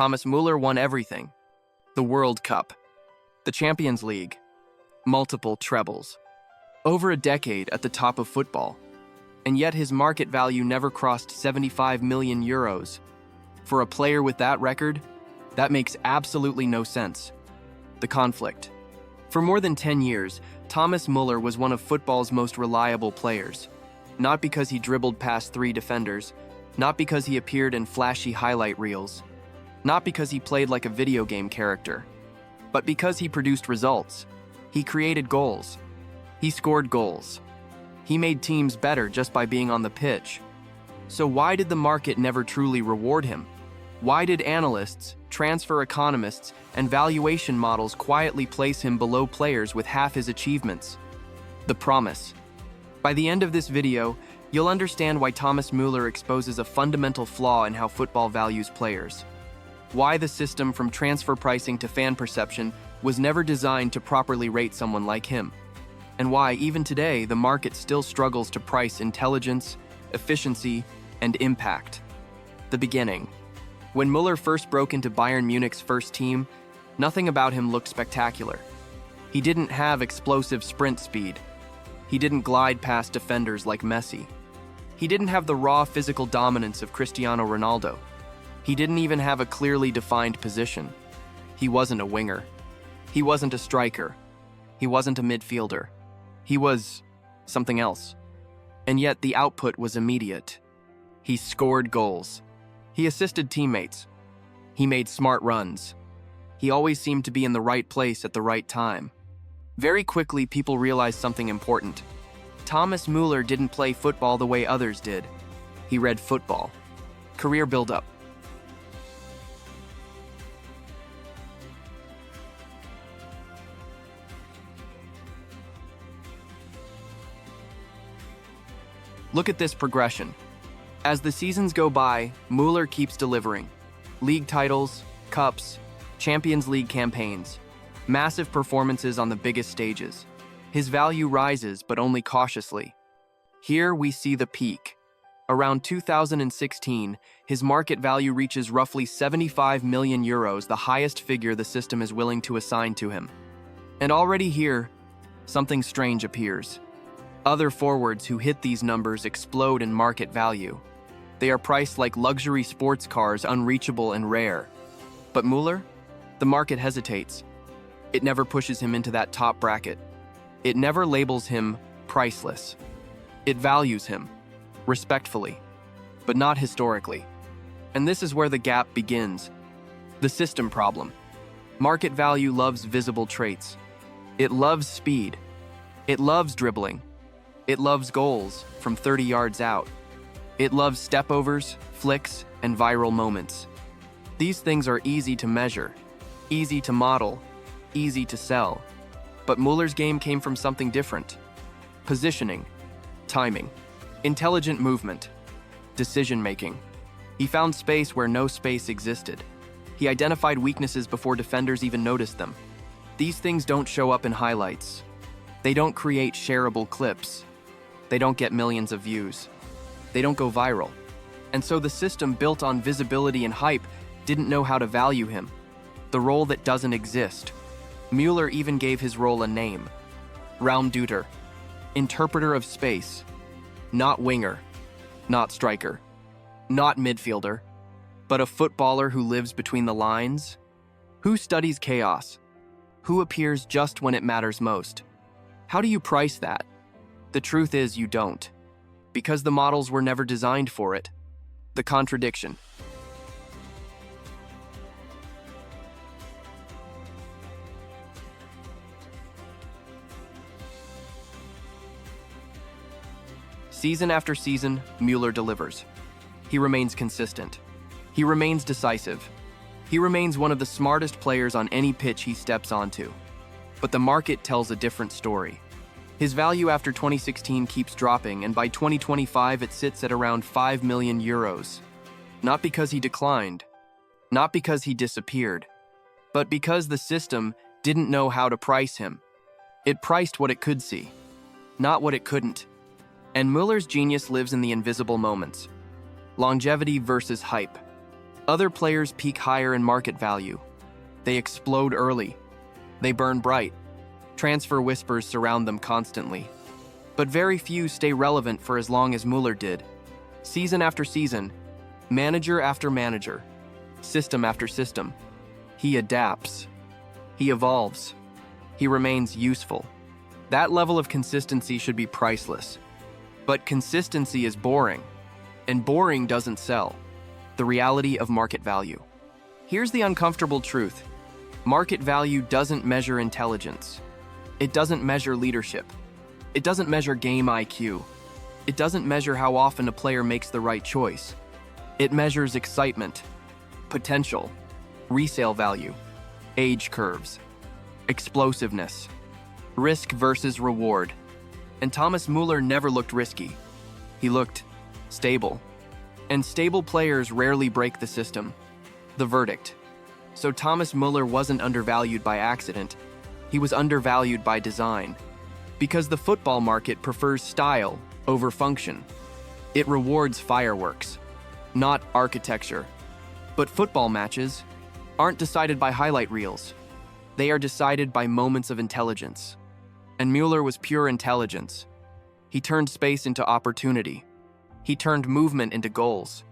Thomas Müller won everything: the World Cup, the Champions League, multiple trebles. Over a decade at the top of football, and yet his market value never crossed 75 million euros. For a player with that record, that makes absolutely no sense. The conflict. For more than 10 years, Thomas Müller was one of football's most reliable players. Not because he dribbled past 3 defenders, not because he appeared in flashy highlight reels, not because he played like a video game character, but because he produced results. He created goals. He scored goals. He made teams better just by being on the pitch. So why did the market never truly reward him? Why did analysts, transfer economists, and valuation models quietly place him below players with half his achievements? The promise. By the end of this video, you'll understand why Thomas Müller exposes a fundamental flaw in how football values players. Why the system from transfer pricing to fan perception was never designed to properly rate someone like him. And why, even today, the market still struggles to price intelligence, efficiency, and impact. The beginning. When Müller first broke into Bayern Munich's first team, nothing about him looked spectacular. He didn't have explosive sprint speed. He didn't glide past defenders like Messi. He didn't have the raw physical dominance of Cristiano Ronaldo. He didn't even have a clearly defined position. He wasn't a winger. He wasn't a striker. He wasn't a midfielder. He was something else. And yet the output was immediate. He scored goals. He assisted teammates. He made smart runs. He always seemed to be in the right place at the right time. Very quickly, people realized something important. Thomas Müller didn't play football the way others did. He read football. Career build-up. Look at this progression. As the seasons go by, Müller keeps delivering. League titles, cups, Champions League campaigns, massive performances on the biggest stages. His value rises, but only cautiously. Here we see the peak. Around 2016, his market value reaches roughly 75 million euros, the highest figure the system is willing to assign to him. And already here, something strange appears. Other forwards who hit these numbers explode in market value. They are priced like luxury sports cars, unreachable and rare. But Müller? The market hesitates. It never pushes him into that top bracket. It never labels him priceless. It values him, respectfully, but not historically. And this is where the gap begins. The system problem. Market value loves visible traits. It loves speed. It loves dribbling. It loves goals from 30 yards out. It loves stepovers, flicks, and viral moments. These things are easy to measure, easy to model, easy to sell. But Müller's game came from something different. Positioning, timing, intelligent movement, decision-making. He found space where no space existed. He identified weaknesses before defenders even noticed them. These things don't show up in highlights. They don't create shareable clips. They don't get millions of views. They don't go viral. And so the system built on visibility and hype didn't know how to value him. The role that doesn't exist. Müller even gave his role a name. Raumdeuter, interpreter of space. Not winger, not striker, not midfielder, but a footballer who lives between the lines. Who studies chaos? Who appears just when it matters most? How do you price that? The truth is you don't, because the models were never designed for it. The contradiction. Season after season, Müller delivers. He remains consistent. He remains decisive. He remains one of the smartest players on any pitch he steps onto. But the market tells a different story. His value after 2016 keeps dropping, and by 2025 it sits at around 5 million euros. Not because he declined, not because he disappeared, but because the system didn't know how to price him. It priced what it could see, not what it couldn't. And Müller's genius lives in the invisible moments. Longevity versus hype. Other players peak higher in market value. They explode early. They burn bright. Transfer whispers surround them constantly. But very few stay relevant for as long as Muller did. Season after season, manager after manager, system after system, he adapts. He evolves. He remains useful. That level of consistency should be priceless. But consistency is boring, and boring doesn't sell. The reality of market value. Here's the uncomfortable truth. Market value doesn't measure intelligence. It doesn't measure leadership. It doesn't measure game IQ. It doesn't measure how often a player makes the right choice. It measures excitement, potential, resale value, age curves, explosiveness, risk versus reward. And Thomas Müller never looked risky. He looked stable. And stable players rarely break the system. The verdict. So Thomas Müller wasn't undervalued by accident. He was undervalued by design. Because the football market prefers style over function. It rewards fireworks, not architecture. But football matches aren't decided by highlight reels. They are decided by moments of intelligence. And Muller was pure intelligence. He turned space into opportunity. He turned movement into goals.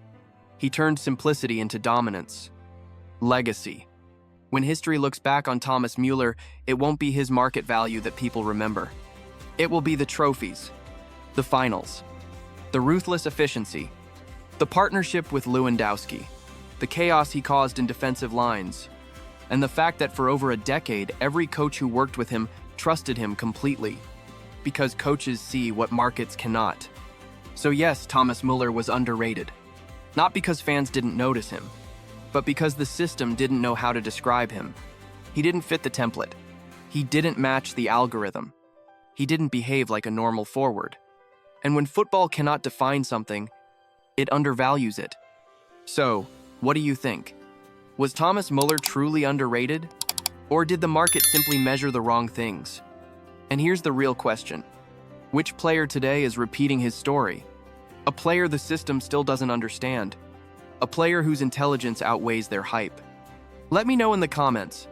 He turned simplicity into dominance. Legacy. When history looks back on Thomas Müller, it won't be his market value that people remember. It will be the trophies, the finals, the ruthless efficiency, the partnership with Lewandowski, the chaos he caused in defensive lines, and the fact that for over a decade, every coach who worked with him trusted him completely, because coaches see what markets cannot. So yes, Thomas Müller was underrated, not because fans didn't notice him, but because the system didn't know how to describe him. He didn't fit the template. He didn't match the algorithm. He didn't behave like a normal forward. And when football cannot define something, it undervalues it. So, what do you think? Was Thomas Müller truly underrated? Or did the market simply measure the wrong things? And here's the real question. Which player today is repeating his story? A player the system still doesn't understand. A player whose intelligence outweighs their hype. Let me know in the comments.